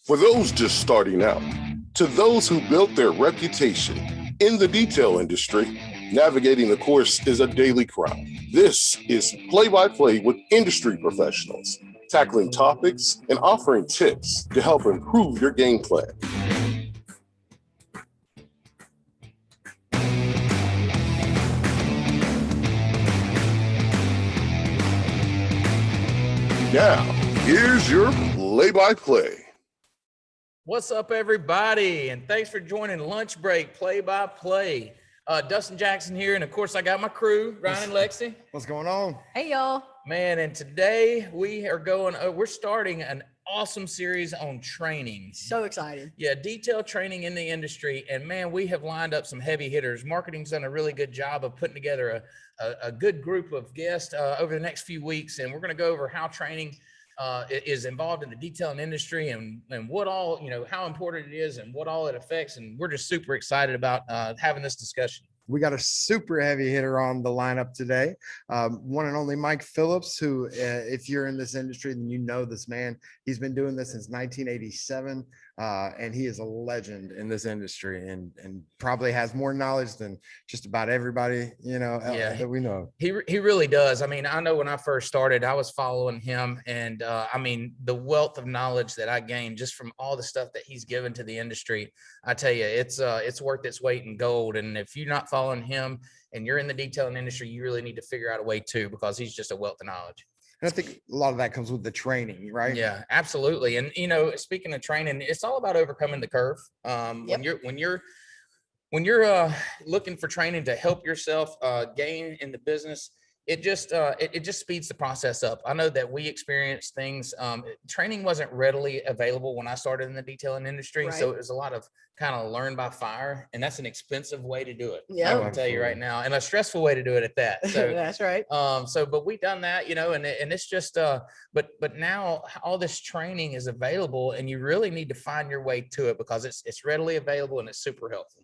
For those just starting out, to those who built their reputation in the detail industry, navigating the course is a daily grind. This is Play-by-Play with industry professionals, tackling topics and offering tips to help improve your game plan. Now, here's your play-by-play. What's up, everybody? And thanks for joining Lunch Break Play-by-Play. Dustin Jackson here, and of course, I got my crew, Ryan and Lexi. What's going on? Hey, y'all. Man, and today we're starting an awesome series on training. So excited. Yeah, detail training in the industry. And man, we have lined up some heavy hitters. Marketing's done a really good job of putting together a good group of guests over the next few weeks. And we're going to go over how training is involved in the detailing industry and what all, how important it is and what all it affects. And we're just super excited about having this discussion. We got a super heavy hitter on the lineup today. One and only Mike Phillips, who, if you're in this industry, then you know this man. He's been doing this since 1987, and he is a legend in this industry and probably has more knowledge than just about everybody, that we know. He really does. I mean, I know when I first started, I was following him, and the wealth of knowledge that I gained just from all the stuff that he's given to the industry, I tell you, it's worth its weight in gold. And if you're not following him and you're in the detailing industry, you really need to figure out a way too, because he's just a wealth of knowledge. And I think a lot of that comes with the training, right? Yeah, absolutely. And speaking of training, it's all about overcoming the curve. When you're looking for training to help yourself gain in the business, it just speeds the process up. I know that we experienced things. Training wasn't readily available when I started in the detailing industry, right. So it was a lot of kind of learn by fire, and that's an expensive way to do it. Yeah, I can tell you right now, and a stressful way to do it at that. So that's right. But we've done that, and it's just, but now all this training is available, and you really need to find your way to it because it's readily available and it's super helpful.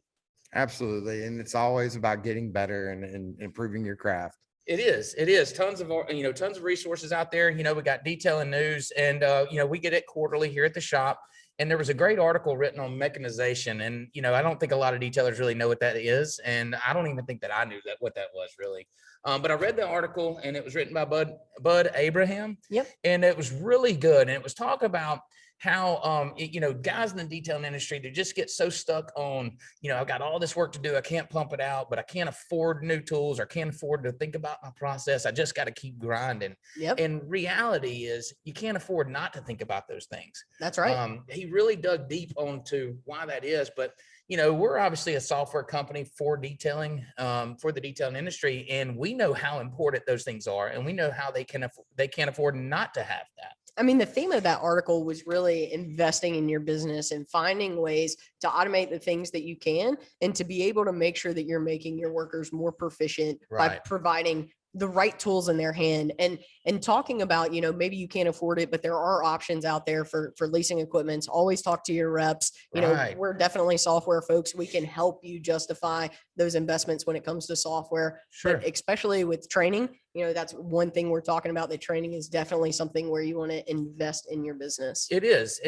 Absolutely, and it's always about getting better and improving your craft. It is tons of resources out there. We got detailing news, and we get it quarterly here at the shop. And there was a great article written on mechanization, and I don't think a lot of detailers really know what that is, and I don't even think that I knew what that was really. But I read the article, and it was written by Bud Abraham. Yep. And it was really good, and it was talking about how guys in the detailing industry, to just get so stuck on, I've got all this work to do, I can't pump it out, but I can't afford new tools or can't afford to think about my process. I just got to keep grinding. Yep. And reality is you can't afford not to think about those things. That's right. He really dug deep onto why that is, but we're obviously a software company for detailing, for the detailing industry, and we know how important those things are, and we know how they can't afford not to have that. I mean, the theme of that article was really investing in your business and finding ways to automate the things that you can, and to be able to make sure that you're making your workers more proficient by providing the right tools in their hand, and talking about, maybe you can't afford it, but there are options out there for leasing equipment. Always talk to your reps. We're definitely software folks. We can help you justify those investments when it comes to software. Sure. But especially with training, that's one thing we're talking about. That training is definitely something where you want to invest in your business. It is.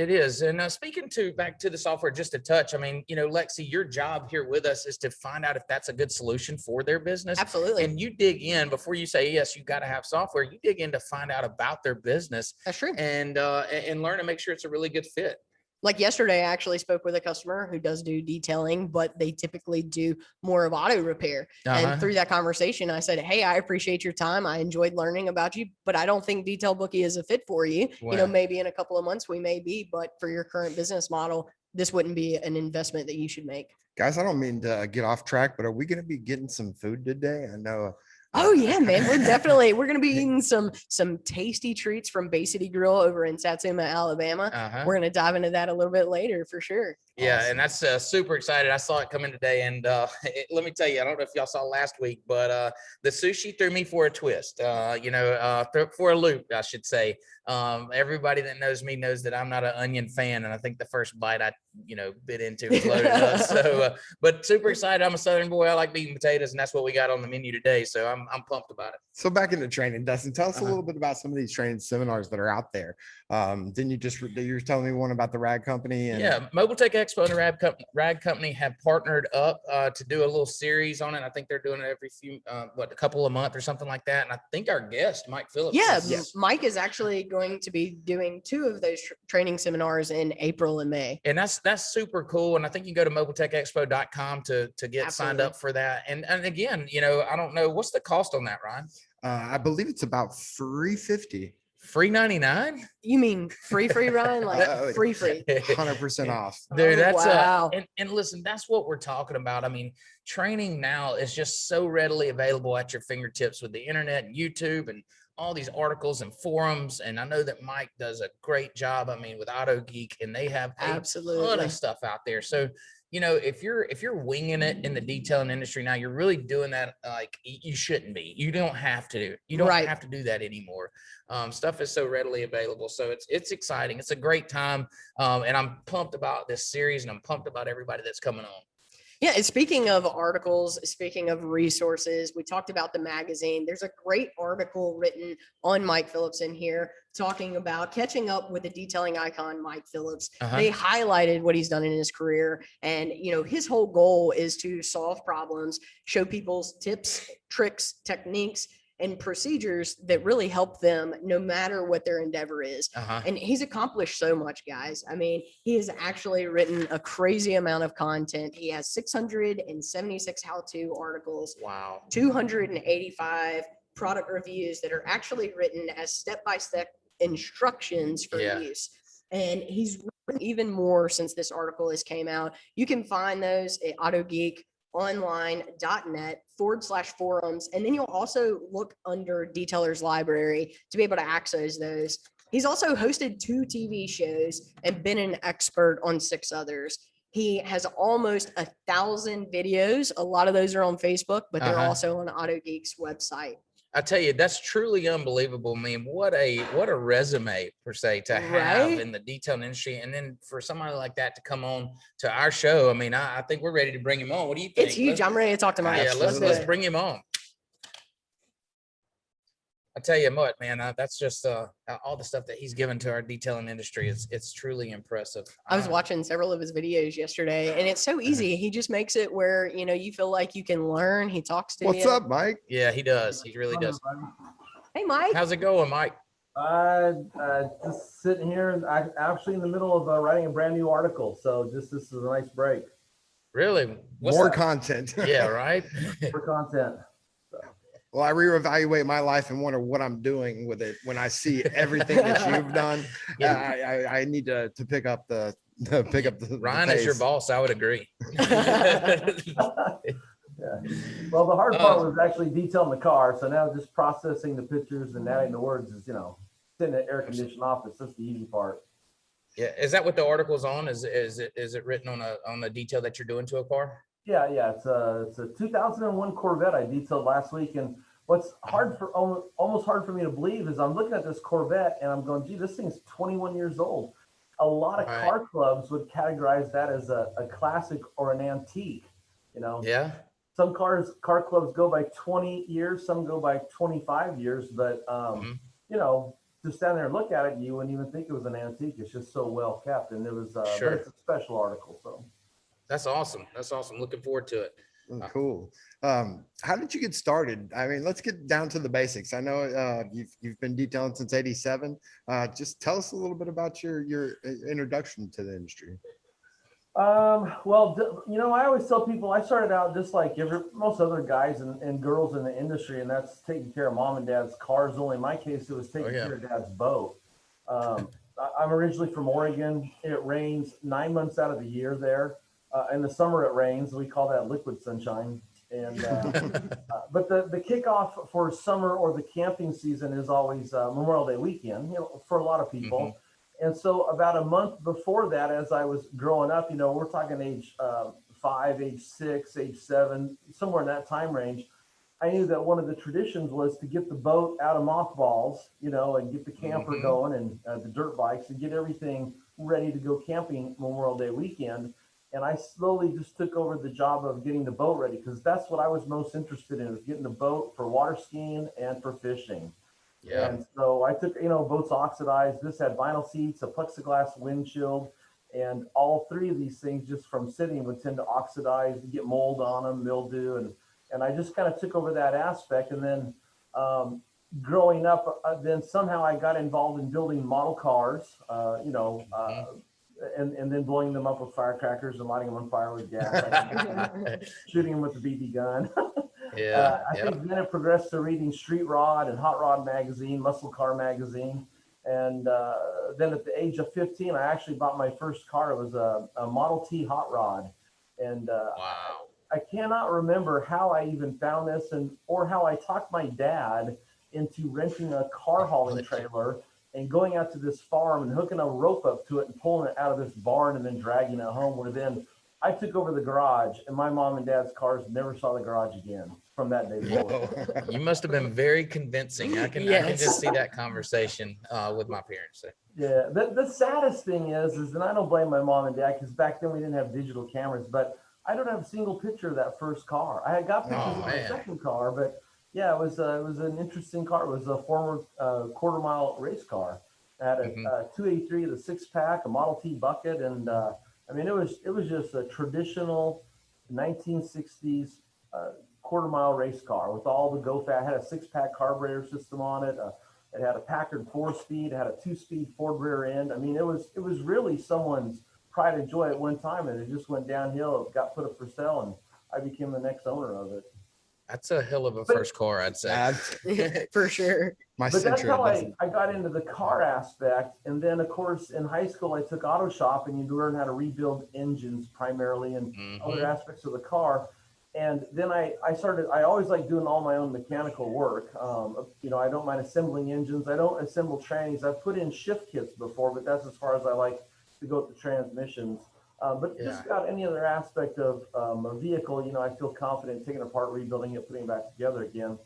And speaking back to the software just a touch, I mean, Lexi, your job here with us is to find out if that's a good solution for their business. Absolutely. And you dig in before you say, yes, you got to have software. You dig in to find out about their business. That's true. And learn to make sure it's a really good fit. Like yesterday, I actually spoke with a customer who does do detailing, but they typically do more of auto repair. And through that conversation, I said, hey, I appreciate your time. I enjoyed learning about you, but I don't think Detail Bookie is a fit for you. Wow. Maybe in a couple of months we may be, but for your current business model, this wouldn't be an investment that you should make. Guys, I don't mean to get off track, but are we going to be getting some food today? I know. Oh yeah, man. We're going to be eating some tasty treats from Bay City Grill over in Satsuma, Alabama. We're going to dive into that a little bit later for sure. Yeah. Awesome. And that's super excited. I saw it come in today, and let me tell you, I don't know if y'all saw last week, but the sushi threw me for a twist, for a loop, I should say. Everybody that knows me knows that I'm not an onion fan, and I think the first bite I bit into was loaded up. So but super excited. I'm a Southern boy. I like eating potatoes, and that's what we got on the menu today. So I'm pumped about it. So back into training, Dustin, tell us a little bit about some of these training seminars that are out there. Didn't you were telling me one about the Rag Company? And yeah, Mobile Tech Expo and the Rag Company have partnered up to do a little series on it. I think they're doing it every few, a couple of months or something like that. And I think our guest, Mike Phillips. Yeah, Mike is actually going to be doing 2 of those training seminars in April and May. And that's super cool. And I think you can go to mobiletechexpo.com to get signed up for that. And again, I don't know, what's the cost on that, Ryan? I believe it's about $350. Free 99? You mean free, Ryan? Like free. 100% off. Dude, that's wow. And listen, that's what we're talking about. I mean, training now is just so readily available at your fingertips with the internet and YouTube and all these articles and forums. And I know that Mike does a great job. I mean, with Auto Geek, and they have a ton of stuff out there. So, if you're winging it in the detailing industry now, you're really doing that like you shouldn't be. You don't have to do. You don't have to do that anymore. Stuff is so readily available. So it's exciting. It's a great time. And I'm pumped about this series, and I'm pumped about everybody that's coming on. Yeah, and speaking of articles, speaking of resources, we talked about the magazine. There's a great article written on Mike Phillips in here talking about catching up with the detailing icon, Mike Phillips. They highlighted what he's done in his career. And, his whole goal is to solve problems, show people's tips, tricks, techniques, and procedures that really help them no matter what their endeavor is. And he's accomplished so much, guys. I mean, he has actually written a crazy amount of content. He has 676 how-to articles. Wow. 285 product reviews that are actually written as step-by-step instructions for use. And he's written even more since this article has came out. You can find those at autogeekonline.net/forums. And then you'll also look under Detailer's Library to be able to access those. He's also hosted 2 TV shows and been an expert on 6 others. He has almost 1,000 videos. A lot of those are on Facebook, but they're also on Auto Geek's website. I tell you, that's truly unbelievable. I mean, what a resume per se to have in the detailing industry. And then for somebody like that to come on to our show, I mean, I think we're ready to bring him on. What do you think? It's huge. I'm ready to talk to Mike. Yeah, let's bring him on. I tell you what, man, that's just all the stuff that he's given to our detailing industry. It's truly impressive. I was watching several of his videos yesterday, and it's so easy. He just makes it where, you feel like you can learn. He talks to you. What's up, Mike? Yeah, he does. He really does. Hey, Mike. How's it going, Mike? Just sitting here, and I'm actually in the middle of writing a brand new article. So this is a nice break. Really? More content. Yeah, right? For content. Well, I reevaluate my life and wonder what I'm doing with it when I see everything that you've done. I need to pick up the Ryan is your boss. I would agree. Yeah. Well, the hard part was actually detailing the car. So now just processing the pictures and adding the words is, sitting in an air conditioned office. That's the easy part. Yeah. Is that what the article's on? Is it written on a detail that you're doing to a car? Yeah. It's a 2001 Corvette I detailed last week. And what's almost hard for me to believe is I'm looking at this Corvette and I'm going, gee, this thing's 21 years old. A lot of car clubs would categorize that as a classic or an antique, Yeah. Some car clubs go by 20 years, some go by 25 years, but to stand there and look at it, you wouldn't even think it was an antique. It's just so well kept, and it was but it's a special article. So that's awesome. Looking forward to it. Cool. How did you get started? I mean, let's get down to the basics. I know you've been detailing since '87. Just tell us a little bit about your introduction to the industry. Well, I always tell people I started out just like most other guys and girls in the industry, and that's taking care of mom and dad's cars. Only in my case, it was taking care of dad's boat. I'm originally from Oregon. It rains 9 months out of the year there. In the summer it rains. We call that liquid sunshine. And but the kickoff for summer or the camping season is always Memorial Day weekend, for a lot of people. Mm-hmm. And so about a month before that, as I was growing up, we're talking age 5, age 6, age 7, somewhere in that time range. I knew that one of the traditions was to get the boat out of mothballs, and get the camper going and the dirt bikes and get everything ready to go camping Memorial Day weekend. And I slowly just took over the job of getting the boat ready because that's what I was most interested in, is getting the boat for water skiing and for fishing. Yeah. And so I took, boats oxidized. This had vinyl seats, a plexiglass windshield, and all three of these things just from sitting would tend to oxidize, get mold on them, mildew, and I just kind of took over that aspect. And then growing up, then somehow I got involved in building model cars, and then blowing them up with firecrackers and lighting them on fire with gas, shooting them with the BB gun. Yeah. I think then it progressed to reading Street Rod and Hot Rod magazine, Muscle Car magazine. And then at the age of 15, I actually bought my first car. It was a Model T Hot Rod. And Wow. I cannot remember how I even found this or how I talked my dad into renting a car hauling trailer and going out to this farm and hooking a rope up to it and pulling it out of this barn and then dragging it home. Where then I took over the garage, and my mom and dad's cars never saw the garage again from that day forward. You must have been very convincing. I can just see that conversation with my parents. Yeah, the saddest thing is, and I don't blame my mom and dad, because back then we didn't have digital cameras, but I don't have a single picture of that first car. I had got pictures of my second car, but yeah, it was an interesting car. It was a former quarter mile race car. It had a 283 with a 6-pack, a Model T bucket, and I mean, it was just a traditional 1960s quarter mile race car with all the go fast. It had a 6-pack carburetor system on it. It had a Packard 4-speed. It had a 2-speed Ford rear end. I mean, it was really someone's pride and joy at one time, and it just went downhill. It got put up for sale, and I became the next owner of it. That's a hell of a first car, I'd say. For sure. But that's how I got into the car aspect. And then, of course, in high school, I took auto shop, and you learn how to rebuild engines primarily and other aspects of the car. And then I always like doing all my own mechanical work. I don't mind assembling engines. I don't assemble trannies. I've put in shift kits before, but that's as far as I like to go with the transmissions. But just about any other aspect of a vehicle, I feel confident taking it apart, rebuilding it, putting it back together again.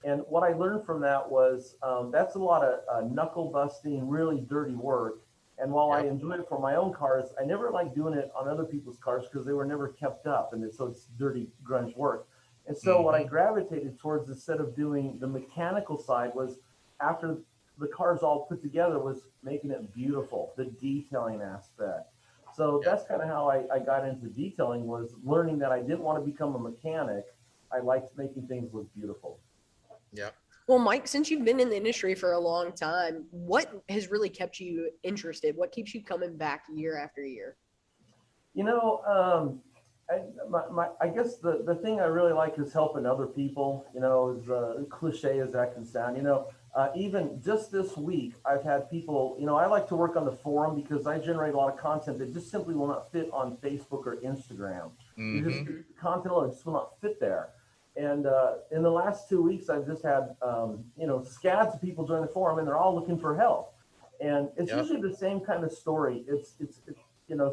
And what I learned from that was that's a lot of knuckle busting, really dirty work. And while I enjoy it for my own cars, I never like doing it on other people's cars because they were never kept up. And so it's dirty grunge work. And so what I gravitated towards, instead of doing the mechanical side, was after the car's all put together, was making it beautiful, the detailing aspect. So that's kind of how I got into detailing, was learning that I didn't want to become a mechanic. I liked making things look beautiful. Yeah. Well, Mike, since you've been in the industry for a long time, what has really kept you interested? What keeps you coming back year after year? I guess the thing I really like is helping other people, as cliche as that can sound. Even just this week, I've had people, I like to work on the forum because I generate a lot of content that just simply will not fit on Facebook or Instagram. Content just will not fit there. And in the last 2 weeks, I've just had, scads of people join the forum, and they're all looking for help. And it's usually the same kind of story. It's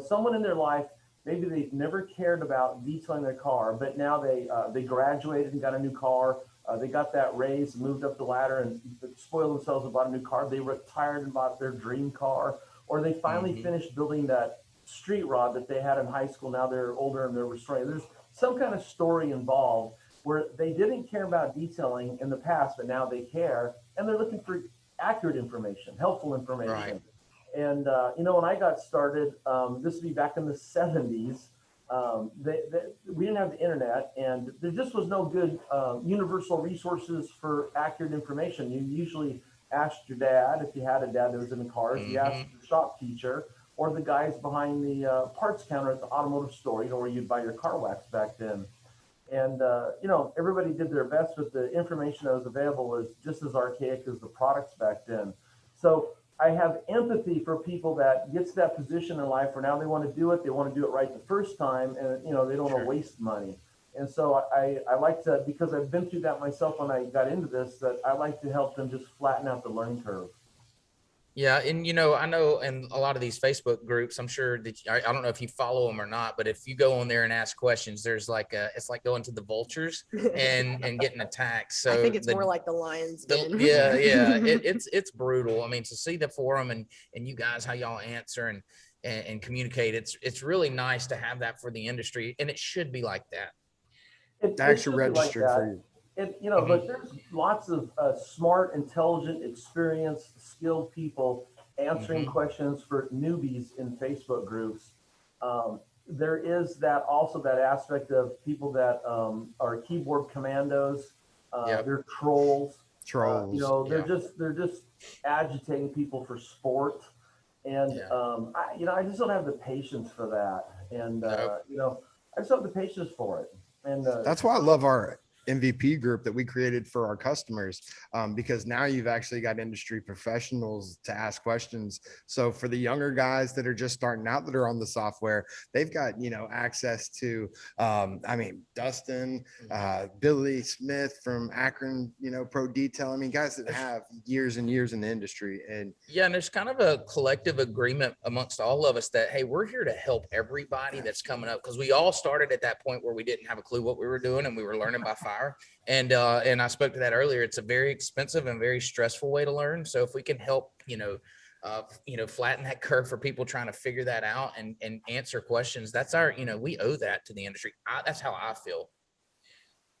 someone in their life, maybe they've never cared about detailing their car, but now they graduated and got a new car. They got that raise, moved up the ladder, and spoiled themselves and bought a new car. They retired and bought their dream car, or they finally finished building that street rod that they had in high school. Now they're older and they're restoring. There's some kind of story involved where they didn't care about detailing in the past, but now they care, and they're looking for accurate information, helpful information. Right. And when I got started, this would be back in the 70s. We didn't have the internet, and there just was no good universal resources for accurate information. You usually asked your dad, if you had a dad that was in the cars. You asked your shop teacher, or the guys behind the parts counter at the automotive store, where you'd buy your car wax back then. And everybody did their best, but the information that was available was just as archaic as the products back then. So I have empathy for people that get to that position in life where now they want to do it. They want to do it right the first time, and they don't want to waste money. And so I like to, because I've been through that myself when I got into this, that I like to help them just flatten out the learning curve. Yeah. And, I know in a lot of these Facebook groups, I'm sure that I don't know if you follow them or not, but if you go on there and ask questions, there's it's like going to the vultures and getting attacked. So I think it's more like the lion's den. Yeah. It's brutal. I mean, to see the forum and you guys, how y'all answer, and communicate. It's really nice to have that for the industry, and it should be like that. It Actually should be like registered for that. you. Look, there's lots of smart, intelligent, experienced, skilled people answering questions for newbies in Facebook groups. There is that aspect of people that are keyboard commandos. They're trolls. Trolls. They're just agitating people for sport. And I just don't have the patience for that. And Nope. I just don't have the patience for it. And That's why I love our MVP group that we created for our customers, because now you've actually got industry professionals to ask questions. So for the younger guys that are just starting out that are on the software, they've got, access to, Dustin, Billy Smith from Akron, Pro Detail. I mean, guys that have years and years in the industry. And there's kind of a collective agreement amongst all of us that, hey, we're here to help everybody that's coming up, because we all started at that point where we didn't have a clue what we were doing and we were learning by fire. And I spoke to that earlier. It's a very expensive and very stressful way to learn. So if we can help, flatten that curve for people trying to figure that out and answer questions, that's our, we owe that to the industry. That's how I feel.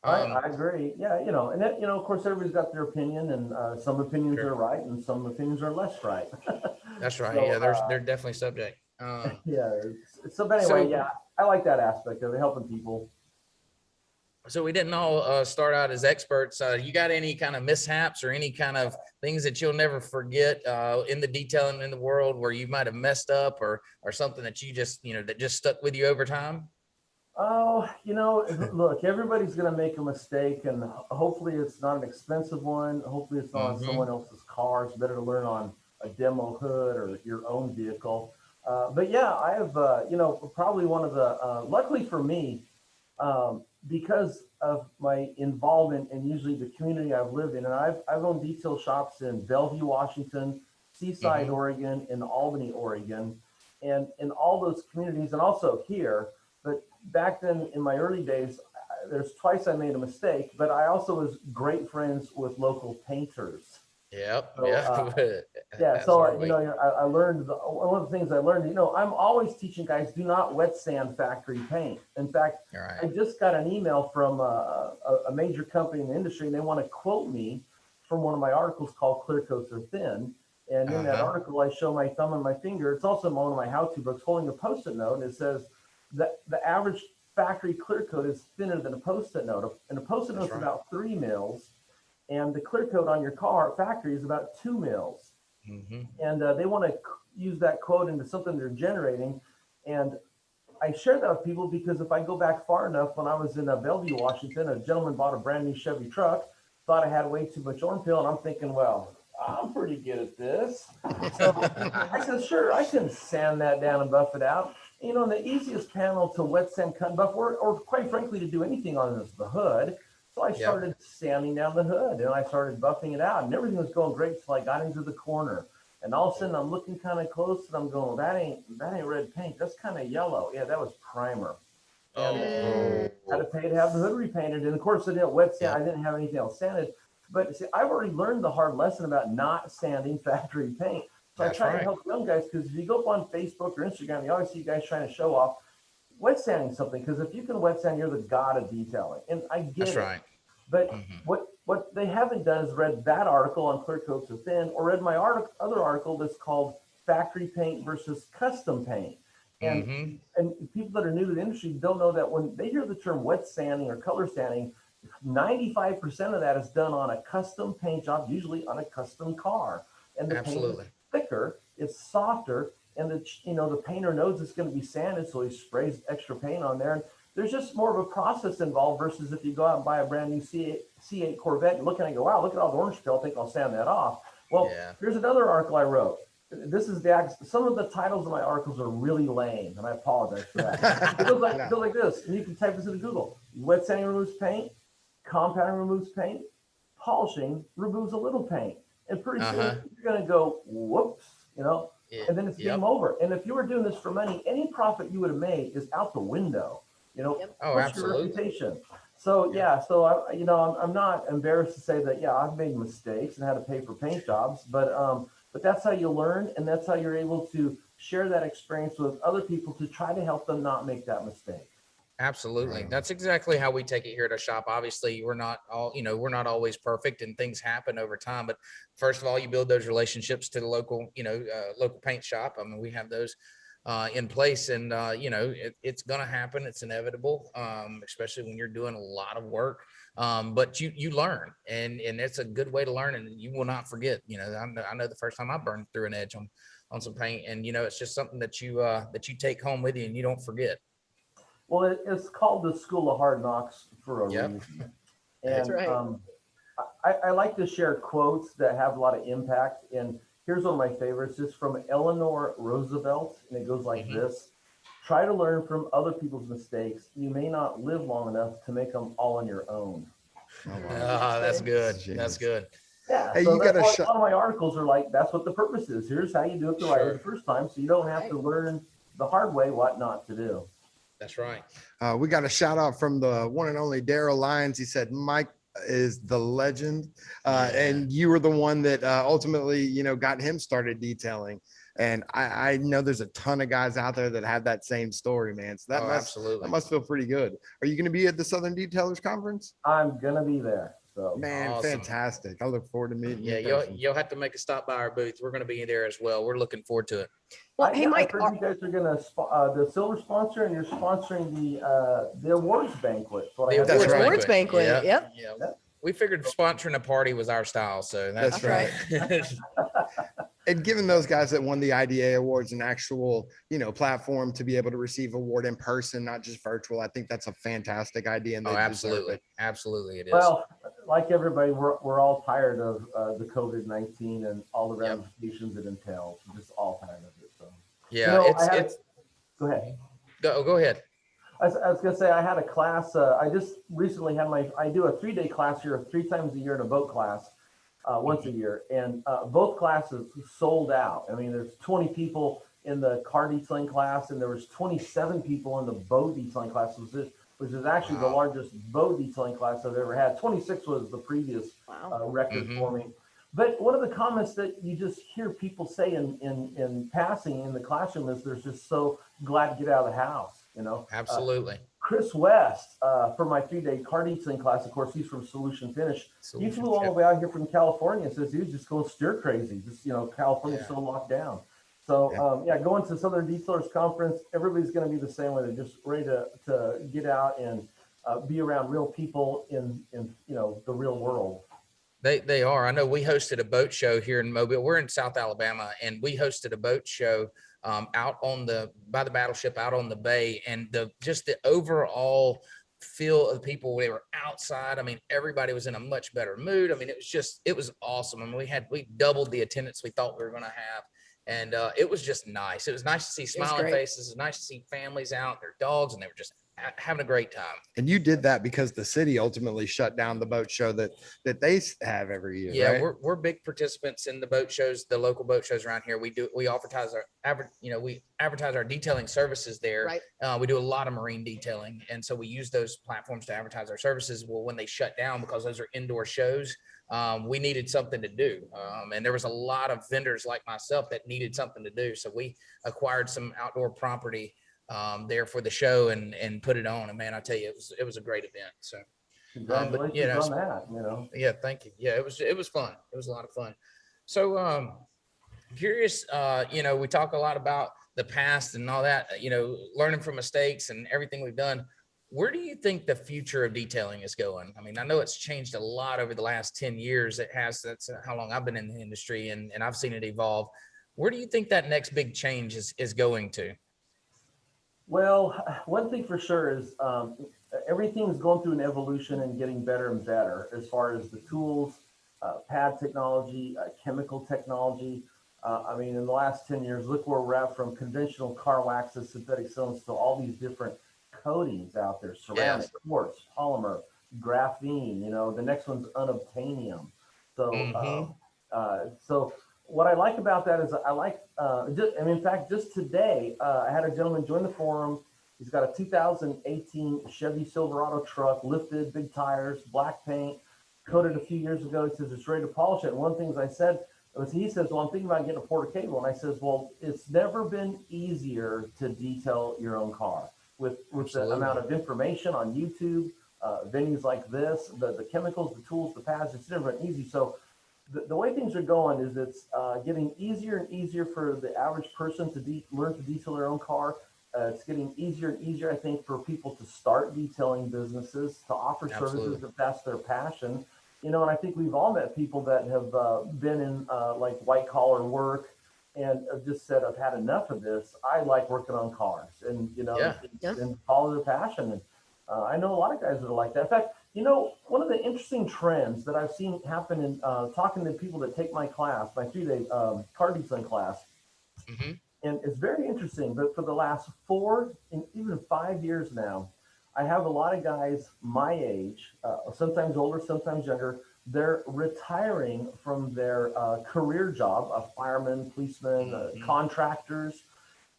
I agree. Yeah, and that, of course, everybody's got their opinion, and some opinions are right, and some opinions are less right. That's right. So, they're definitely subject. But anyway, I like that aspect of it, helping people. So we didn't all start out as experts. You got any kind of mishaps or any kind of things that you'll never forget in the detailing in the world where you might have messed up or something that you just, that just stuck with you over time? Oh, look, everybody's going to make a mistake, and hopefully it's not an expensive one. Hopefully it's not on someone else's car. It's better to learn on a demo hood or your own vehicle. But yeah, I have, probably one of the, luckily for me, because of my involvement in usually the community I've lived in, and I've owned detail shops in Bellevue, Washington, Seaside, Oregon, and Albany, Oregon, and in all those communities, and also here. But back then, in my early days, there's twice I made a mistake, but I also was great friends with local painters. Yep. So, Yeah. So I learned one of the things I learned. I'm always teaching guys, do not wet sand factory paint. In fact, I just got an email from a major company in the industry, and they want to quote me from one of my articles called "Clear Coats Are Thin." And in that article, I show my thumb and my finger. It's also in one of my how-to books, holding a Post-it note, and it says that the average factory clear coat is thinner than a Post-it note, and a Post-it note is about 3 mils. And the clear coat on your car factory is about 2 mils. And they want to use that quote into something they're generating. And I share that with people because if I go back far enough, when I was in Bellevue, Washington, a gentleman bought a brand new Chevy truck, thought I had way too much oil peel, and I'm thinking, well, I'm pretty good at this. So I said, sure, I can sand that down and buff it out. And the easiest panel to wet sand, cut and buff, or quite frankly, to do anything on is the hood. So I started sanding down the hood, and I started buffing it out, and everything was going great until I got into the corner. And all of a sudden, I'm looking kind of close, and I'm going, that ain't red paint. That's kind of yellow. Yeah, that was primer. And I had to pay to have the hood repainted. And of course, I didn't wet sand. I didn't have anything else sanded. But see, I've already learned the hard lesson about not sanding factory paint. So I try to help young guys, because if you go up on Facebook or Instagram, you always see guys trying to show off wet sanding something, because if you can wet sand, you're the god of detailing. And I get it. But what they haven't done is read that article on Clear Coats Are Thin, or read my other article that's called Factory Paint versus Custom Paint. And people that are new to the industry don't know that when they hear the term wet sanding or color sanding, 95% of that is done on a custom paint job, usually on a custom car. And the paint is thicker, it's softer, and the painter knows it's going to be sanded, so he sprays extra paint on there. And there's just more of a process involved versus if you go out and buy a brand new C8 Corvette, you look at it and go, wow, look at all the orange peel, I think I'll sand that off. Well, here's another article I wrote. This is some of the titles of my articles are really lame, and I apologize for that. It goes like this, and you can type this into Google. Wet sanding removes paint, compounding removes paint, polishing removes a little paint. And pretty soon you're going to go, whoops, and then it's game over. And if you were doing this for money, any profit you would have made is out the window. What's your reputation? So I'm not embarrassed to say that I've made mistakes and had to pay for paint jobs, but that's how you learn, and that's how you're able to share that experience with other people to try to help them not make that mistake. Absolutely. Right. That's exactly how we take it here at our shop. Obviously, we're not all, we're not always perfect and things happen over time. But first of all, you build those relationships to the local, local paint shop. I mean, we have those in place and, it's going to happen. It's inevitable, especially when you're doing a lot of work. But you learn and it's a good way to learn and you will not forget. I know the first time I burned through an edge on some paint and, it's just something that you take home with you and you don't forget. Well, it's called the School of Hard Knocks for a reason. That's And right. I like to share quotes that have a lot of impact. And here's one of my favorites. It's from Eleanor Roosevelt. And it goes like this. Try to learn from other people's mistakes. You may not live long enough to make them all on your own. Oh, wow. That's good. Jeez. That's good. Yeah, Hey, so you that's got why to a lot of my articles are like, that's what the purpose is. Here's how you do it the right way the first time. So you don't have to learn the hard way what not to do. That's right. We got a shout out from the one and only Daryl Lyons. He said, Mike is the legend. And you were the one that ultimately, got him started detailing. And I know there's a ton of guys out there that have that same story, man. So that must feel pretty good. Are you going to be at the Southern Detailers Conference? I'm going to be there. So man, awesome. Fantastic. I look forward to meeting you. Yeah, you'll have to make a stop by our booth. We're going to be there as well. We're looking forward to it. Well, hey, Mike, I heard you guys are going to the silver sponsor, and you're sponsoring the awards banquet. The awards banquet. Yep. Yeah. We figured sponsoring a party was our style, so that's right. And giving those guys that won the IDA awards an actual, platform to be able to receive award in person, not just virtual. I think that's a fantastic idea. And absolutely. Absolutely. It is. Well, like everybody, we're all tired of the COVID-19 and all the ramifications it entails. We're just all tired of it. So yeah, go ahead. Go ahead. I was going to say, I had a class. I just recently had I do a 3-day class here 3 times a year in a boat class. Once a year, and both classes sold out. I mean, there's 20 people in the car detailing class, and there was 27 people in the boat detailing class, which is actually the largest boat detailing class I've ever had. 26 was the previous record for me. But one of the comments that you just hear people say in passing in the classroom is they're just so glad to get out of the house. Absolutely. Chris West, for my 3-day car detailing class, of course, he's from Solution Finish. He flew all the way out here from California. Says he was just going stir crazy. Just, California's so locked down. So, going to Southern Detailers Conference, everybody's going to be the same way. They're just ready to get out and be around real people in the real world. They are. I know we hosted a boat show here in Mobile. We're in South Alabama, and we hosted a boat show out by the battleship out on the bay, and the overall feel of the people. They were outside. I mean, everybody was in a much better mood. I mean, it was awesome. I mean, we doubled the attendance we thought we were going to have, and it was just nice. It was nice to see smiling faces. It was nice to see families out, their dogs, and they were just having a great time. And you did that because the city ultimately shut down the boat show that they have every year. Yeah, right? we're big participants in the boat shows, the local boat shows around here. We advertise our detailing services there. Right. We do a lot of marine detailing, and so we use those platforms to advertise our services. Well, when they shut down, because those are indoor shows, we needed something to do, and there was a lot of vendors like myself that needed something to do. So we acquired some outdoor property there for the show and put it on. And man, I tell you, it was a great event. So congratulations on that. Yeah, thank you. Yeah, it was fun. It was a lot of fun. So curious, we talk a lot about the past and all that, learning from mistakes and everything we've done. Where do you think the future of detailing is going? I mean, I know it's changed a lot over the last 10 years. It has. That's how long I've been in the industry, and I've seen it evolve. Where do you think that next big change is going to? Well, one thing for sure is everything's going through an evolution and getting better and better as far as the tools, pad technology, chemical technology. I mean, in the last 10 years, look where we're at, from conventional car waxes, synthetic sealants, to all these different coatings out there: ceramic, quartz, polymer, graphene. The next one's unobtainium. So, so what I like about that is in fact, just today, I had a gentleman join the forum. He's got a 2018 Chevy Silverado truck, lifted, big tires, black paint, coated a few years ago. He says it's ready to polish it. And one of the things I said, And so he says, well, I'm thinking about getting a Porter Cable. And I says, well, it's never been easier to detail your own car with the amount of information on YouTube, venues like this, the chemicals, the tools, the pads. It's never been easy. So the way things are going is it's getting easier and easier for the average person to learn to detail their own car. It's getting easier and easier, I think, for people to start detailing businesses, to offer services if that's their passion. You know, and I think we've all met people that have been in like white collar work and have just said, I've had enough of this. I like working on cars, and, you know, and follow their passion. And I know a lot of guys that are like that. In fact, you know, one of the interesting trends that I've seen happen in talking to people that take my class, my 3-day car detailing class, and it's very interesting. But for the last 4 and even 5 years now, I have a lot of guys my age, sometimes older, sometimes younger. They're retiring from their career job, firemen, policemen, contractors,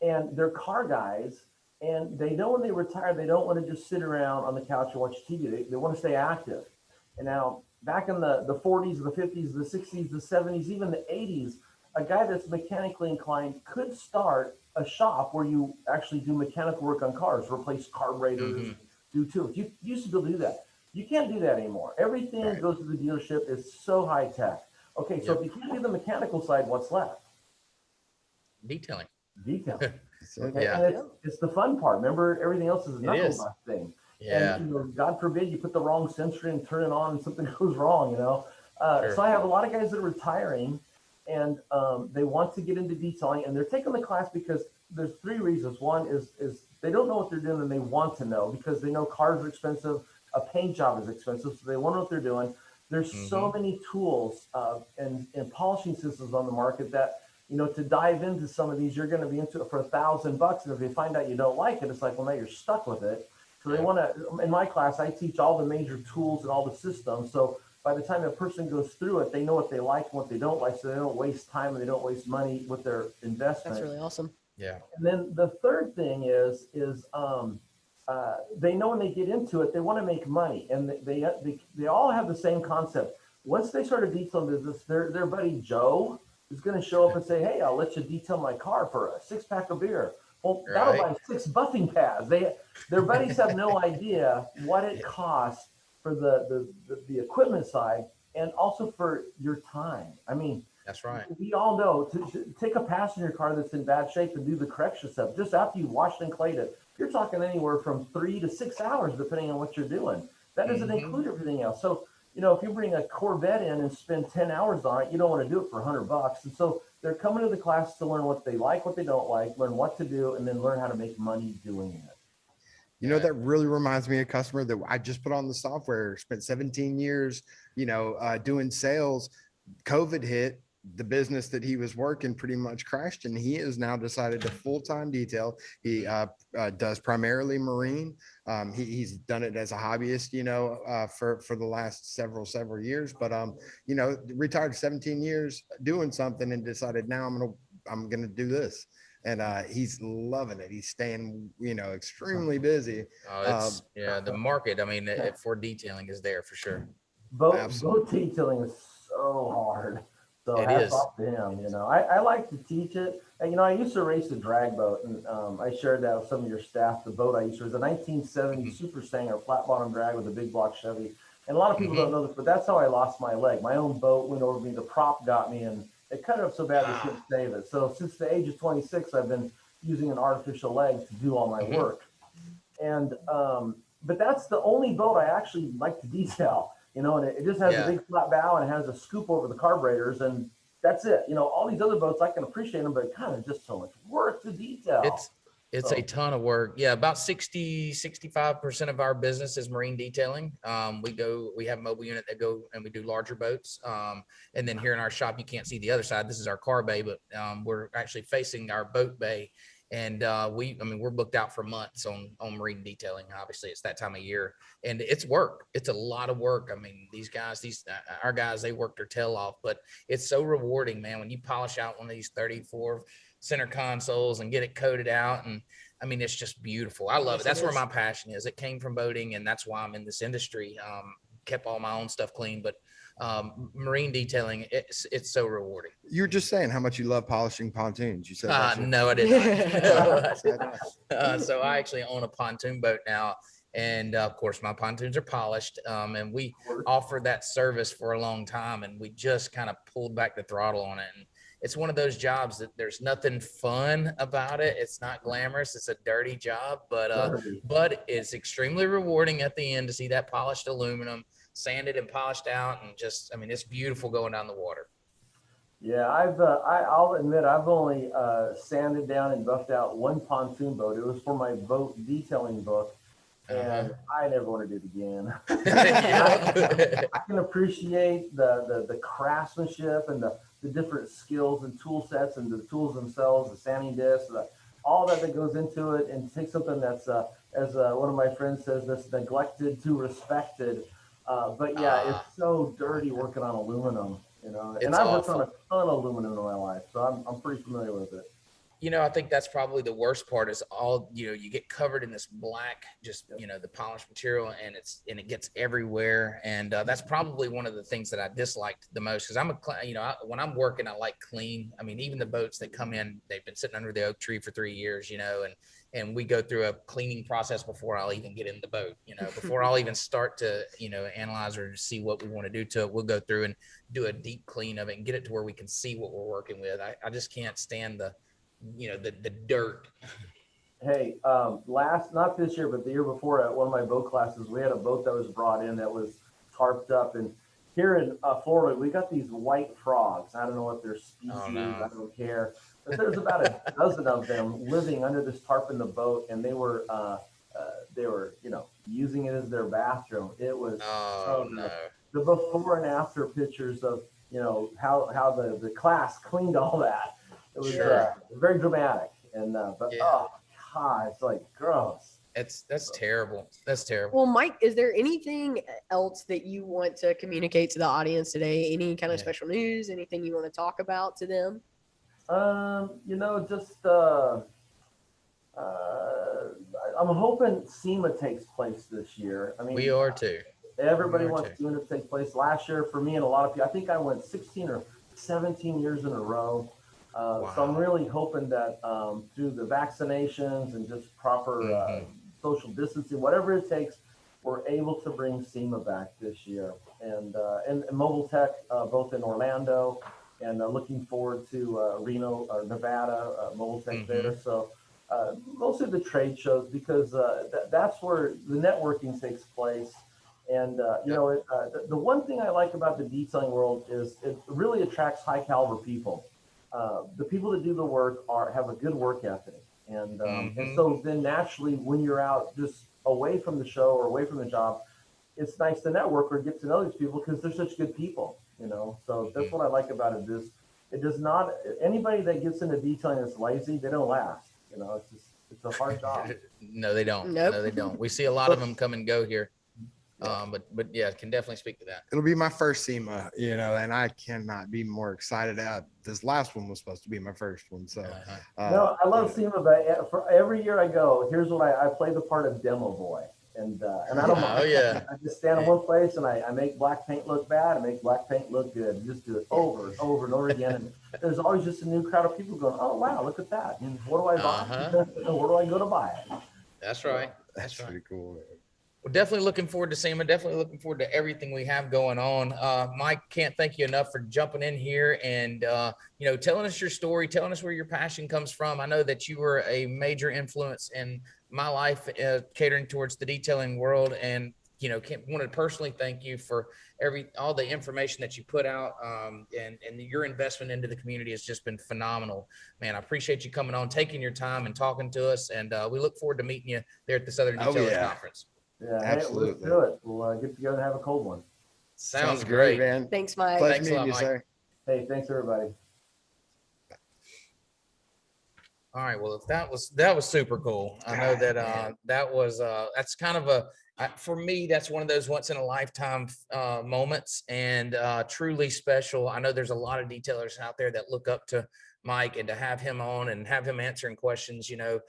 and they're car guys. And they know when they retire, they don't want to just sit around on the couch and watch TV. They want to stay active. And now, back in the 40s, the 50s, the 60s, the 70s, even the 80s, a guy that's mechanically inclined could start a shop where you actually do mechanical work on cars, replace carburetors, do tools. You used to be able to do that. You can't do that anymore. Everything that goes to the dealership is so high tech. Okay, so if you can't do the mechanical side, what's left? Detailing. Okay? And it's the fun part. Remember, everything else is a knuckle thing. And, you know, God forbid you put the wrong sensor in, turn it on, and something goes wrong, you know. So I have a lot of guys that are retiring, and they want to get into detailing, and they're taking the class because there's 3 reasons. One is they don't know what they're doing, and they want to know because they know cars are expensive, a paint job is expensive, so they want to know what they're doing. There's so many tools and polishing systems on the market that, you know, to dive into some of these, you're going to be into it for $1,000, and if they find out you don't like it, it's like, well, now you're stuck with it. So they want to. In my class, I teach all the major tools and all the systems. So by the time a person goes through it, they know what they like and what they don't like, so they don't waste time and they don't waste money with their investment. That's really awesome. Yeah. And then the third thing is they know when they get into it, they want to make money, and they all have the same concept. Once they start a detailing business, their buddy Joe is going to show up and say, "Hey, I'll let you detail my car for a 6-pack of beer." Well, that'll buy 6 buffing pads. Their buddies have no idea what it costs for the equipment side, and also for your time. I mean, that's right. We all know to take a passenger car that's in bad shape and do the correction stuff just after you washed and clayed it, you're talking anywhere from 3 to 6 hours, depending on what you're doing. That doesn't include everything else. So, you know, if you bring a Corvette in and spend 10 hours on it, you don't want to do it for $100. And so they're coming to the class to learn what they like, what they don't like, learn what to do, and then learn how to make money doing it. You know, that really reminds me of a customer that I just put on the software, spent 17 years, you know, doing sales. COVID hit, the business that he was working pretty much crashed, and he has now decided to full-time detail. He does primarily marine. He's done it as a hobbyist, you know, for the last several years, but you know, retired 17 years doing something and decided now I'm gonna do this. And he's loving it. He's staying, you know, extremely busy. It's the market, I mean, for detailing is there for sure. Boat detailing is so hard. So hats off to him. You know, I like to teach it. And, you know, I used to race a drag boat, and I shared that with some of your staff. The boat I used to was a 1970 Super Stanger flat bottom drag with a big block Chevy. And a lot of people don't know this, but that's how I lost my leg. My own boat went over me. The prop got me, and it cut it up so bad they couldn't save it. So since the age of 26, I've been using an artificial leg to do all my work. And but that's the only boat I actually like to detail. You know, and it just has a big flat bow and it has a scoop over the carburetors, and that's it. You know, all these other boats, I can appreciate them, but kind of just so much work to detail. It's a ton of work. Yeah, about 65% of our business is marine detailing. We have a mobile unit that go and we do larger boats. And then here in our shop, you can't see the other side. This is our car bay, but we're actually facing our boat bay. And we're booked out for months on marine detailing. Obviously, it's that time of year, and it's work. It's a lot of work. I mean, our guys, they work their tail off, but it's so rewarding, man, when you polish out one of these 34 center consoles and get it coated out. And I mean, it's just beautiful. I love it. That's where my passion is. It came from boating, and that's why I'm in this industry. Kept all my own stuff clean, but marine detailing, it's so rewarding. You were just saying how much you love polishing pontoons. You said that. No, I did not. So I actually own a pontoon boat now. And of course, my pontoons are polished. And we offered that service for a long time. And we just kind of pulled back the throttle on it. And it's one of those jobs that there's nothing fun about it. It's not glamorous. It's a dirty job, but it's extremely rewarding at the end to see that polished aluminum sanded and polished out. And just, I mean, it's beautiful going down the water. Yeah, I'll admit I've only sanded down and buffed out one pontoon boat. It was for my boat detailing book, and I never want to do it again. I can appreciate the craftsmanship and the different skills and tool sets and the tools themselves, the sanding discs, all that goes into it, and take something that's, as one of my friends says, that's neglected to respected. But yeah, it's so dirty working on aluminum. You know, and I've worked on a ton of aluminum in my life, so I'm pretty familiar with it. You know, I think that's probably the worst part is all, you know, you get covered in this black, just, you know, the polished material, and it gets everywhere. And that's probably one of the things that I disliked the most, because when I'm working, I like clean. I mean, even the boats that come in, they've been sitting under the oak tree for 3 years, you know, and we go through a cleaning process before I'll even get in the boat, you know, before I'll even start to, you know, analyze or see what we want to do to it. We'll go through and do a deep clean of it and get it to where we can see what we're working with. I just can't stand the dirt. Hey, not this year, but the year before, at one of my boat classes, we had a boat that was brought in that was tarped up. And here in Florida, we got these white frogs. I don't know what their species, I don't care. But there's about a dozen of them living under this tarp in the boat, and they were, you know, using it as their bathroom. It was the before and after pictures of, you know, how the class cleaned all that. It was very dramatic, and oh God, it's like gross. That's terrible. That's terrible. Well, Mike, is there anything else that you want to communicate to the audience today? Any kind of special news? Anything you want to talk about to them? You know, just I'm hoping SEMA takes place this year. I mean, we are too. Everybody wants SEMA to take place. Last year, for me and a lot of people, I think I went 16 or 17 years in a row. So I'm really hoping that through the vaccinations and just proper social distancing, whatever it takes, we're able to bring SEMA back this year. And Mobile Tech, both in Orlando, and looking forward to Reno or Nevada, Mobile Tech there. So mostly the trade shows, because that's where the networking takes place. And, you know, the one thing I like about the detailing world is it really attracts high caliber people. The people that do the work have a good work ethic. And so then naturally, when you're out just away from the show or away from the job, it's nice to network or get to know these people because they're such good people, you know. So that's what I like about it. It does not, anybody that gets into detailing is lazy, they don't last. You know, it's a hard job. No, they don't. Nope. No, they don't. We see a lot of them come and go here. But yeah, can definitely speak to that. It'll be my first SEMA, you know, and I cannot be more excited. This last one was supposed to be my first one. So, no, I love SEMA, but for every year I go, here's what I play the part of demo boy. And I don't mind. I just stand in one place and I make black paint look bad. I make black paint look good. And just do it over and over and over again. And there's always just a new crowd of people going, oh, wow, look at that. And what do I buy? Where do I go to buy it? That's right. That's pretty cool. We're definitely looking forward to SEMA. Definitely looking forward to everything we have going on. Mike, can't thank you enough for jumping in here and, you know, telling us your story, telling us where your passion comes from. I know that you were a major influence in my life, catering towards the detailing world. And, you know, want to personally thank you for all the information that you put out, and your investment into the community has just been phenomenal, man. I appreciate you coming on, taking your time and talking to us. And we look forward to meeting you there at the Southern Detailers Conference. Yeah, absolutely. Hey, let's do it. We'll get together and have a cold one. Sounds great, man. Thanks, Mike. Pleasure Thanks a meeting lot, you, Mike. sir. Hey, thanks everybody. All right. Well, if that was super cool. I know that that's kind of for me, that's one of those once in a lifetime moments, and truly special. I know there's a lot of detailers out there that look up to Mike, and to have him on and have him answering questions, you know,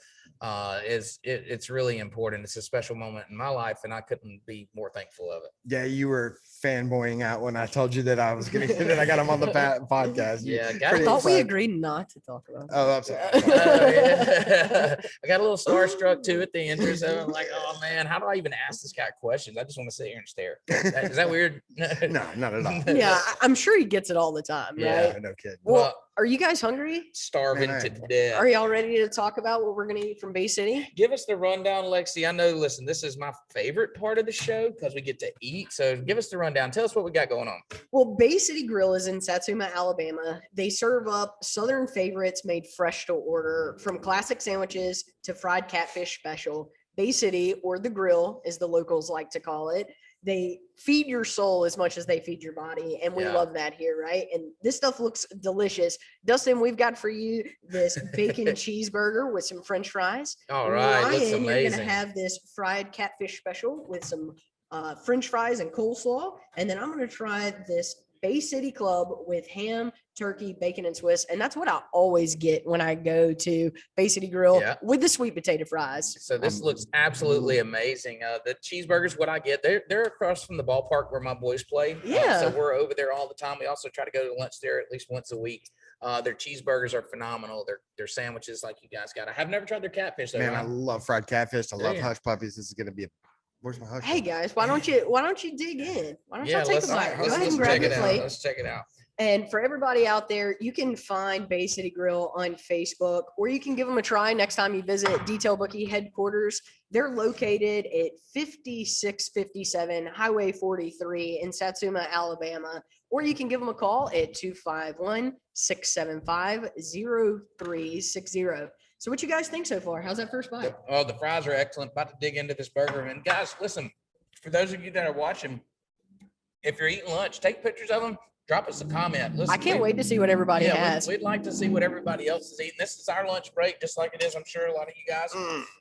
it's really important. It's a special moment in my life, and I couldn't be more thankful of it. Yeah, you were fanboying out when I told you that I was gonna that I got him on the podcast. Yeah, I thought we agreed not to talk about Oh, I'm sorry. Yeah. I got a little starstruck too at the entrance. So I'm like, oh man, how do I even ask this guy questions? I just want to sit here and stare. Is that weird? No, not at all. Yeah, I'm sure he gets it all the time, Yeah. right? No kidding. Well, are you guys hungry? Starving Man, to death. Are y'all ready to talk about what we're gonna eat from Bay City? Give us the rundown, Lexi. I know, listen, this is my favorite part of the show because we get to eat. So give us the rundown. Tell us what we got going on. Well, Bay City Grill is in Satsuma, Alabama. They serve up Southern favorites made fresh to order, from classic sandwiches to fried catfish special. Bay City, or the grill, as the locals like to call it. They feed your soul as much as they feed your body. And we love that here, right? And this stuff looks delicious. Dustin, we've got for you this bacon cheeseburger with some French fries. All right. Looks Ryan, you're amazing. going to have this fried catfish special with some French fries and coleslaw. And then I'm going to try this Bay City Club with ham, turkey, bacon, and Swiss. And that's what I always get when I go to Bay City Grill with the sweet potato fries. So this looks absolutely amazing. The cheeseburgers, what I get, they're across from the ballpark where my boys play. Yeah. So we're over there all the time. We also try to go to lunch there at least once a week. Their cheeseburgers are phenomenal. Their sandwiches, like you guys got. I have never tried their catfish though. Man, I Ryan. love fried catfish. I love Yeah. hush puppies. This is gonna be a where's my hush? Hey puppy? guys, why don't you dig in? Why don't y'all take a bite? Go ahead let's and grab check your it out. plate. Let's check it out. And for everybody out there, you can find Bay City Grill on Facebook, or you can give them a try next time you visit Detail Bookie headquarters. They're located at 5657 Highway 43 in Satsuma, Alabama. Or you can give them a call at 251-675-0360. So what you guys think so far? How's that first bite? Oh, the fries are excellent. About to dig into this burger. And guys, listen, for those of you that are watching, if you're eating lunch, take pictures of them. Drop us a comment. Listen, I can't wait to see what everybody has. We'd like to see what everybody else is eating. This is our lunch break, just like it is, I'm sure, a lot of you guys.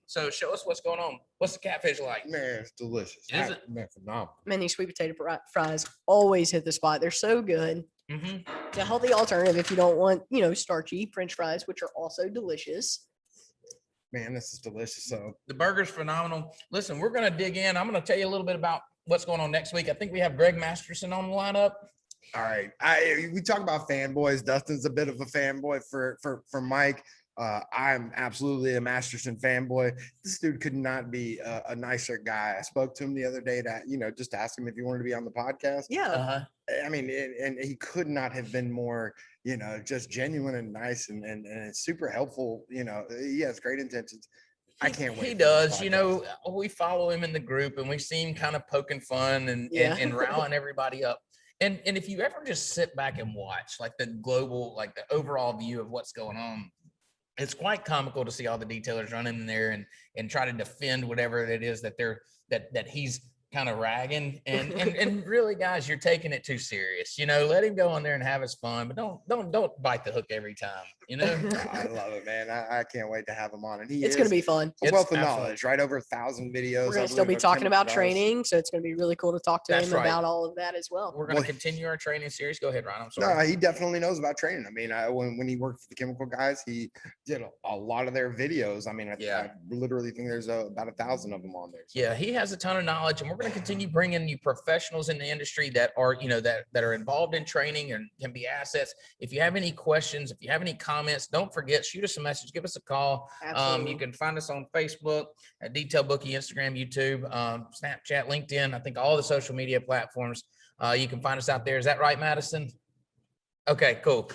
So show us what's going on. What's the catfish like? Man, it's delicious. Is it? Man, phenomenal. Man, these sweet potato fries always hit the spot. They're so good. Mm-hmm. It's a healthy alternative if you don't want, starchy French fries, which are also delicious. Man, this is delicious. So The burger's phenomenal. Listen, we're going to dig in. I'm going to tell you a little bit about what's going on next week. I think we have Greg Masterson on the lineup. all right. We talk about fanboys. Dustin's a bit of a fanboy for Mike. I'm absolutely a Masterson fanboy. This dude could not be a nicer guy. I spoke to him the other day to, just ask him if he wanted to be on the podcast. Yeah. I mean, and he could not have been more, just genuine and nice and super helpful. He has great intentions. I can't wait. He for does. this podcast. We follow him in the group and we see him kind of poking fun and rallying everybody up. And if you ever just sit back and watch like the global, like the overall view of what's going on, it's quite comical to see all the detailers running in there and try to defend whatever it is that that he's kind of ragging and really, guys, you're taking it too serious. Let him go in there and have his fun, but don't bite the hook every time. I love it, man. I can't wait to have him on. And It's going to be fun. a wealth of It's knowledge, right? Over 1,000 videos. We're going I to still be believe, of talking about chemicals. training. So it's going to be really cool to talk to That's him right. about all of that as well. We're going to continue our training series. Go ahead, Ryan. I'm sorry. No, he definitely knows about training. I mean, when he worked for the chemical guys, he did a lot of their videos. I mean, I literally think there's about 1,000 of them on there. So. Yeah, he has a ton of knowledge, and we're going to continue bringing you professionals in the industry that are, that are involved in training and can be assets. If you have any questions, if you have any comments, don't forget, shoot us a message, give us a call. Absolutely. You can find us on Facebook, at Detail Bookie, Instagram, YouTube, Snapchat, LinkedIn. I think all the social media platforms. You can find us out there. Is that right, Madison? Okay, cool.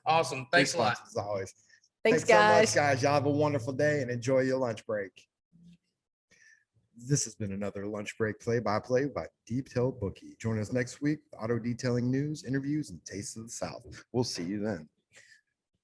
Awesome. Thanks a lot. As always. Thanks, so guys. much, guys. Y'all have a wonderful day and enjoy your lunch break. This has been another lunch break play-by-play by Detail Bookie. Join us next week with auto detailing news, interviews, and tastes of the South. We'll see you then.